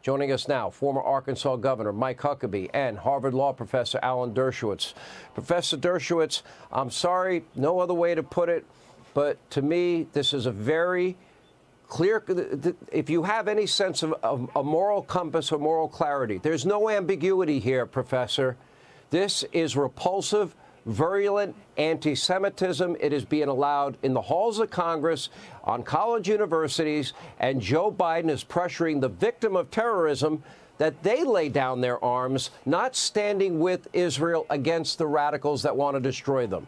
Joining us now, former Arkansas Governor Mike Huckabee and Harvard Law Professor Alan Dershowitz. Professor Dershowitz, I'm sorry, no other way to put it, but to me, this is a very clear, if you have any sense of a moral compass or moral clarity, there's no ambiguity here, Professor. This is repulsive, virulent anti-Semitism. It is being allowed in the halls of Congress, on college universities, and Joe Biden is pressuring the victim of terrorism that they lay down their arms, not standing with Israel against the radicals that want to destroy them.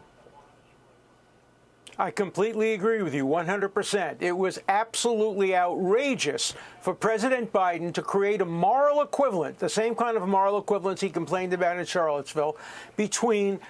I completely agree with you 100%. It was absolutely outrageous for President Biden to create a moral equivalent, the same kind of moral equivalence he complained about in Charlottesville, between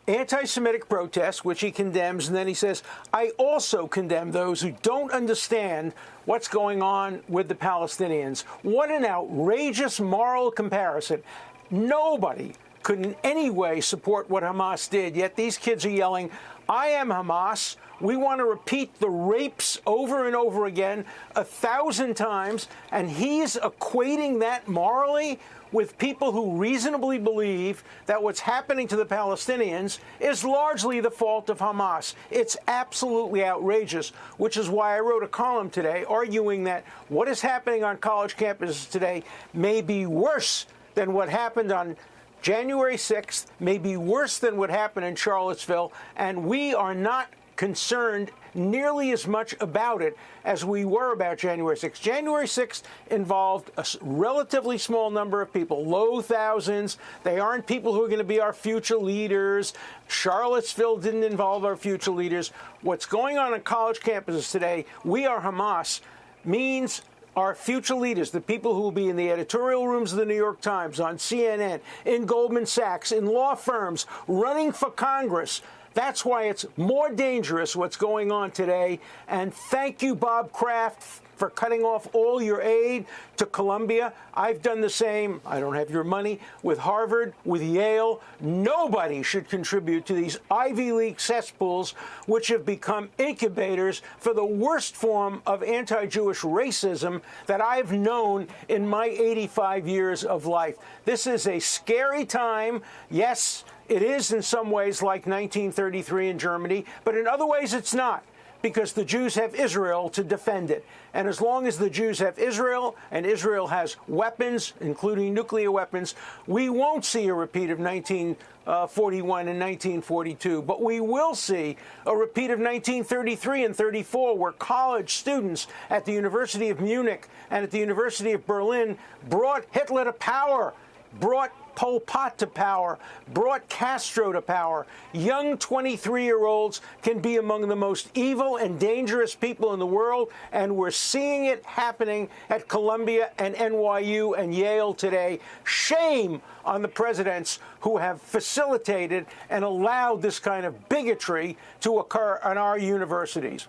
anti-Semitic protests, which he condemns, and then he says, I also condemn those who don't understand what's going on with the Palestinians. What an outrageous moral comparison. Nobody could in any way support what Hamas did, yet these kids are yelling, I am Hamas. We want to repeat the rapes over and over again 1,000 times, and he's equating that morally with people who reasonably believe that what's happening to the Palestinians is largely the fault of Hamas. It's absolutely outrageous, which is why I wrote a column today arguing that what is happening on college campuses today may be worse than what happened on January 6th, may be worse than what happened in Charlottesville, and we are not concerned nearly as much about it as we were about January 6th. January 6th involved a relatively small number of people, low thousands. They aren't people who are going to be our future leaders. Charlottesville didn't involve our future leaders. What's going on college campuses today, we are Hamas, means our future leaders, the people who will be in the editorial rooms of the New York Times, on CNN, in Goldman Sachs, in law firms, running for Congress. That's why it's more dangerous what's going on today. And thank you, Bob Kraft, for cutting off all your aid to Columbia. I've done the same. I don't have your money. With Harvard, with Yale. Nobody should contribute to these Ivy League cesspools, which have become incubators for the worst form of anti-Jewish racism that I've known in my 85 years of life. This is a scary time. Yes, it is in some ways like 1933 in Germany, but in other ways it's not, because the Jews have Israel to defend it. And as long as the Jews have Israel, and Israel has weapons, including nuclear weapons, we won't see a repeat of 1941 and 1942. But we will see a repeat of 1933 and 34, where college students at the University of Munich and at the University of Berlin brought Hitler to power, brought Pol Pot to power, brought Castro to power. Young 23-year-olds can be among the most evil and dangerous people in the world, and we're seeing it happening at Columbia and NYU and Yale today. Shame on the presidents who have facilitated and allowed this kind of bigotry to occur in our universities.